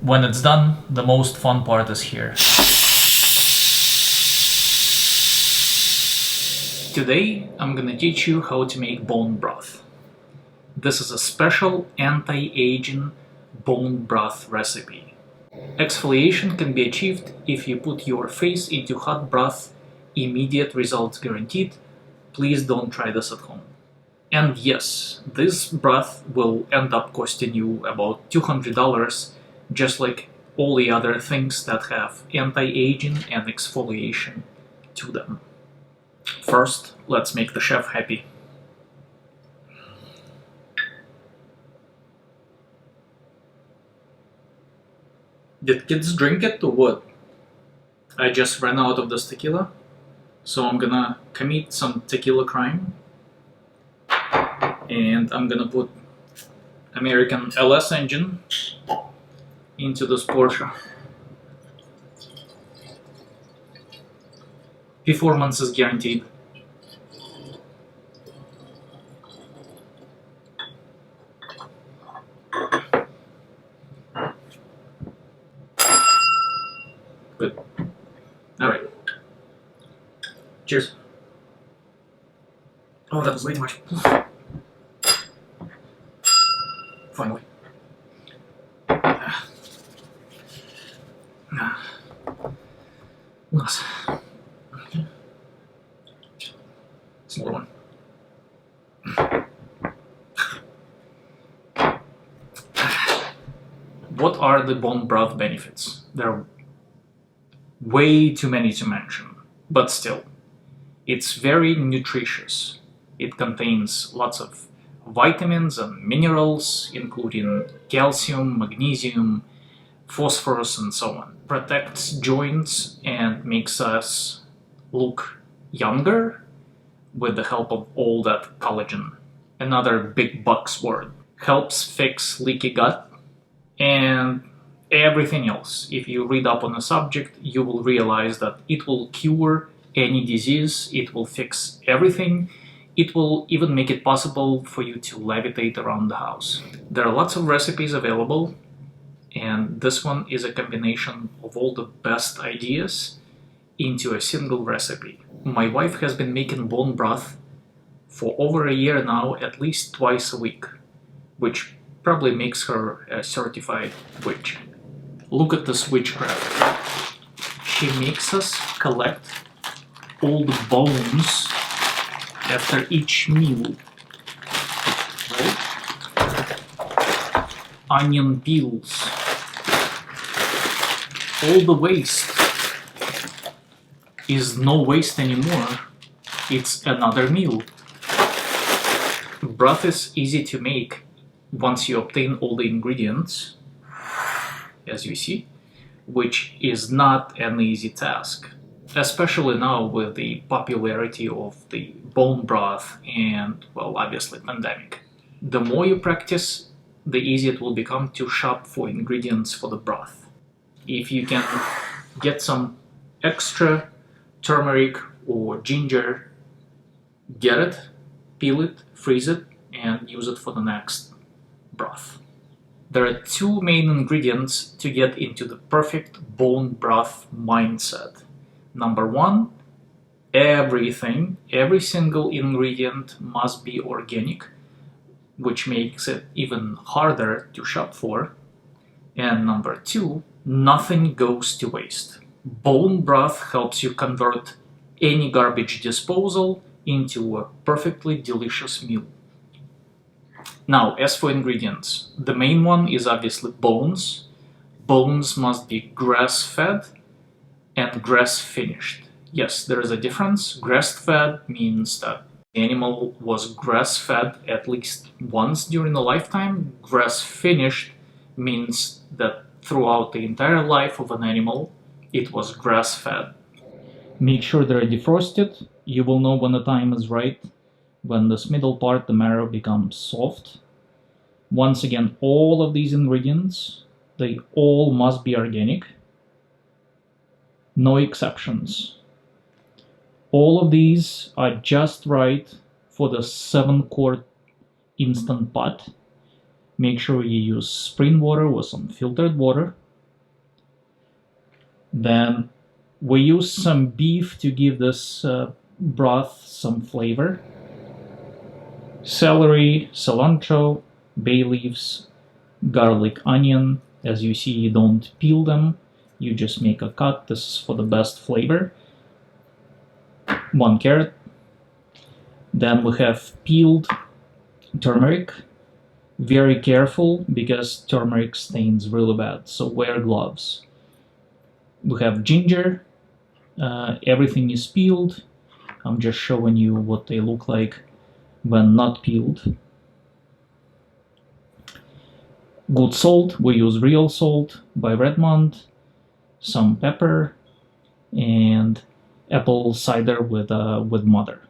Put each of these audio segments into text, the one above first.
When it's done, the most fun part is here. Today, I'm gonna teach you how to make bone broth. This is a special anti-aging bone broth recipe. Exfoliation can be achieved if you put your face into hot broth. Immediate results guaranteed. Please don't try this at home. And yes, this broth will end up costing you about $200, just like all the other things that have anti-aging and exfoliation to them. First, let's make the chef happy. Did kids drink it or what? I just ran out of this tequila, so I'm gonna commit some tequila crime. And I'm gonna put American LS engine into this Porsche. Performance is guaranteed. Good. Alright. Cheers. Oh, that was way too much. Finally. Nice. Smaller one. What are the bone broth benefits? There are way too many to mention, but still, it's very nutritious. It contains lots of vitamins and minerals, including calcium, magnesium, phosphorus, and so on. Protects joints and makes us look younger with the help of all that collagen. Another big bucks word. Helps fix leaky gut and everything else. If you read up on the subject, you will realize that it will cure any disease, it will fix everything. It will even make it possible for you to levitate around the house. There are lots of recipes available, and this one is a combination of all the best ideas into a single recipe. My wife has been making bone broth for over a year now, at least twice a week, which probably makes her a certified witch. Look at this witchcraft. She makes us collect all the bones after each meal, right? Onion peels, all the waste is no waste anymore, it's another meal. Broth is easy to make once you obtain all the ingredients, as you see, which is not an easy task. Especially now with the popularity of the bone broth and, well, obviously pandemic. The more you practice, the easier it will become to shop for ingredients for the broth. If you can get some extra turmeric or ginger, get it, peel it, freeze it, and use it for the next broth. There are two main ingredients to get into the perfect bone broth mindset. Number one, every single ingredient must be organic, which makes it even harder to shop for. And number two, nothing goes to waste. Bone broth helps you convert any garbage disposal into a perfectly delicious meal. Now, as for ingredients, the main one is obviously bones. Bones must be grass-fed and grass-finished. Yes, there is a difference. Grass-fed means that the animal was grass-fed at least once during a lifetime. Grass-finished means that throughout the entire life of an animal, it was grass-fed. Make sure they're defrosted. You will know when the time is right, when this middle part, the marrow, becomes soft. Once again, all of these ingredients, they all must be organic. No exceptions. All of these are just right for the 7-quart instant pot. Make sure you use spring water or some filtered water. Then we use some beef to give this broth some flavor. Celery, cilantro, bay leaves, garlic, onion. As you see, you don't peel them, you just make a cut. This is for the best flavor. 1 carrot. Then we have peeled turmeric. Very careful because turmeric stains really bad, so wear gloves. We have ginger. Everything is peeled. I'm just showing you what they look like when not peeled. Good salt, we use real salt by Redmond, some pepper, and apple cider with mother.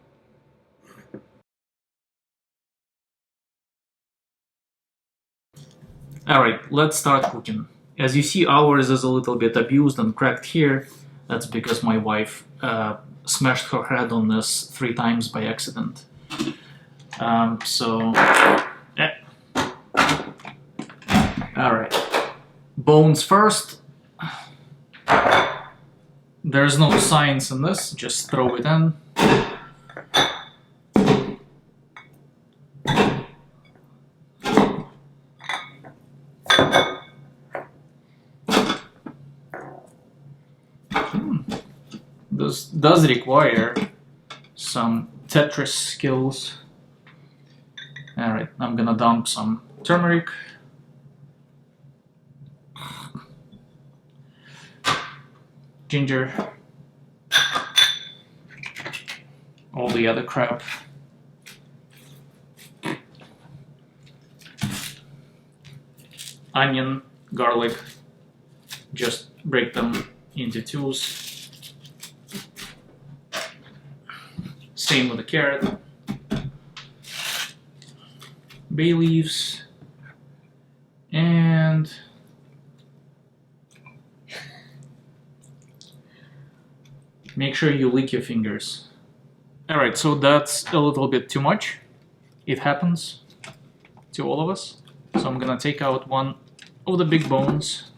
Alright, let's start cooking. As you see, ours is a little bit abused and cracked here. That's because my wife smashed her head on this 3 times by accident. Alright. Bones first. There's no science in this, just throw it in. This does require some Tetris skills. Alright, I'm gonna dump some turmeric. Ginger. All the other crap. Onion, garlic. Just break them into 2s. Same with the carrot. Bay leaves. And make sure you lick your fingers. Alright, so that's a little bit too much. It happens to all of us. So I'm gonna take out one of the big bones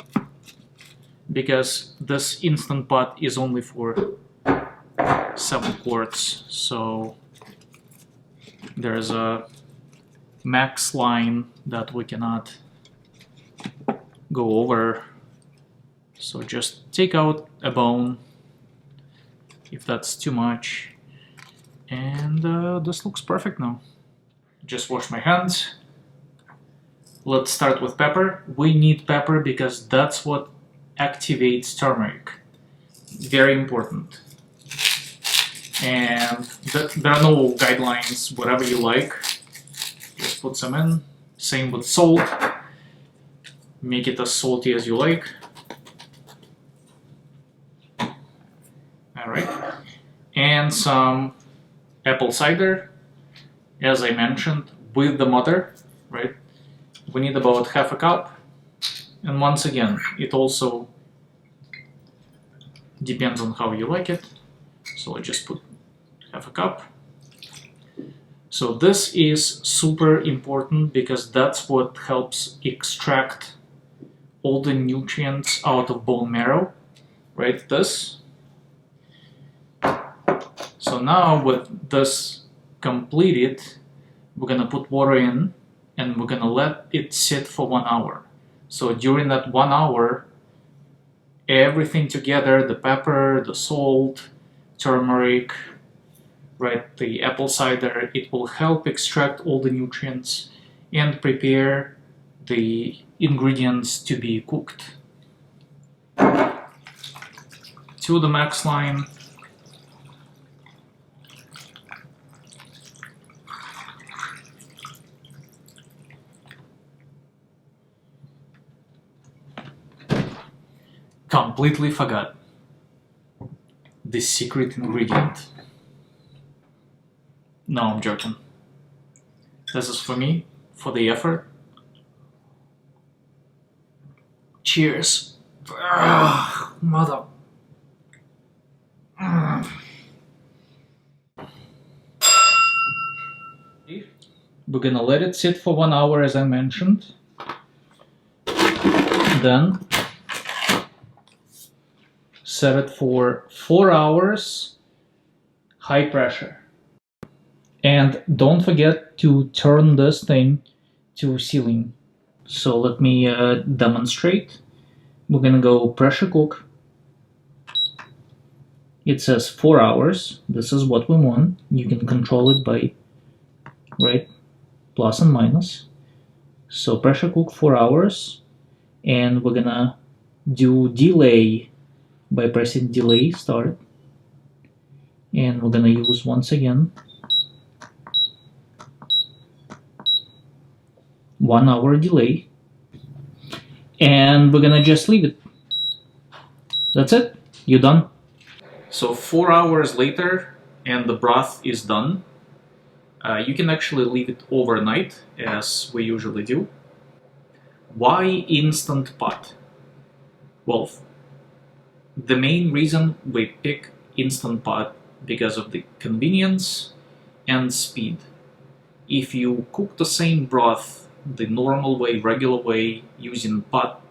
because this instant pot is only for 7 quarts. So there's a max line that we cannot go over. So just take out a bone if that's too much. And this looks perfect now. Just wash my hands. Let's start with pepper. We need pepper because that's what activates turmeric. Very important. And there are no guidelines, whatever you like. Just put some in. Same with salt. Make it as salty as you like. Alright. And some apple cider, as I mentioned, with the mother, right? We need about half a cup. And once again, it also depends on how you like it. So I just put half a cup. So this is super important because that's what helps extract all the nutrients out of bone marrow, right? This. So now with this completed, we're gonna put water in and we're gonna let it sit for 1 hour. So during that 1 hour, everything together, the pepper, the salt, turmeric, right, the apple cider, it will help extract all the nutrients and prepare the ingredients to be cooked. To the max line. Completely forgot the secret ingredient. No, I'm joking. This is for me, for the effort. Cheers. Mother. We're gonna let it sit for 1 hour, as I mentioned. Then Set it for 4 hours, high pressure. And don't forget to turn this thing to sealing. So let me demonstrate. We're gonna go pressure cook. It says 4 hours. This is what we want. You can control it by right plus and minus. So pressure cook 4 hours, and we're gonna do delay by pressing delay start, and we're gonna use once again 1 hour delay, and we're gonna just leave it. That's it, you're done. So 4 hours later and the broth is done. You can actually leave it overnight, as we usually do. Why instant pot? Well, the main reason we pick instant pot because of the convenience and speed. If you cook the same broth the normal way, regular way, using pot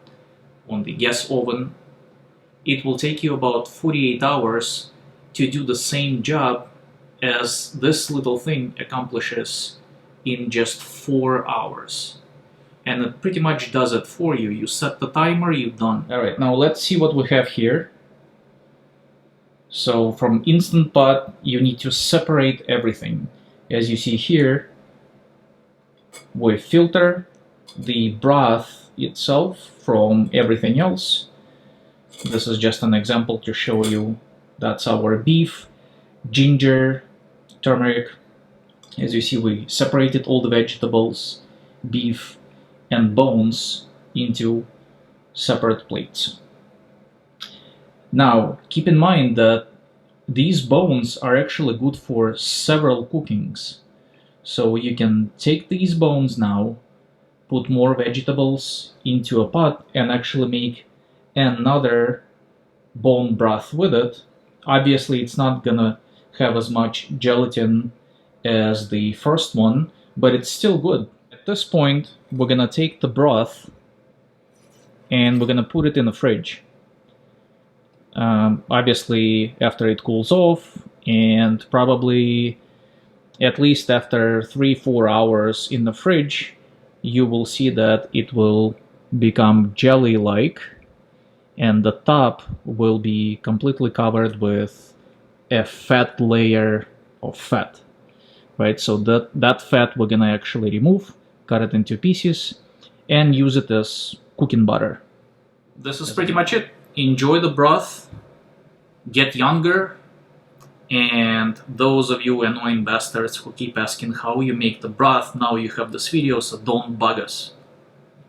on the gas oven, it will take you about 48 hours to do the same job as this little thing accomplishes in just 4 hours. And it pretty much does it for you. You set the timer, you're done. Alright, now let's see what we have here. So from Instant Pot, you need to separate everything. As you see here, we filter the broth itself from everything else. This is just an example to show you. That's our beef, ginger, turmeric. As you see, we separated all the vegetables, beef, and bones into separate plates. Now, keep in mind that these bones are actually good for several cookings. So you can take these bones now, put more vegetables into a pot, and actually make another bone broth with it. Obviously, it's not gonna have as much gelatin as the first one, but it's still good. At this point, we're gonna take the broth and we're gonna put it in the fridge. Obviously, after it cools off, and probably at least after 3-4 hours in the fridge, you will see that it will become jelly-like, and the top will be completely covered with a fat layer of fat, right? So that fat we're gonna actually remove, cut it into pieces, and use it as cooking butter. This is pretty much it. Enjoy the broth, get younger, and those of you annoying bastards who keep asking how you make the broth, now you have this video, so don't bug us.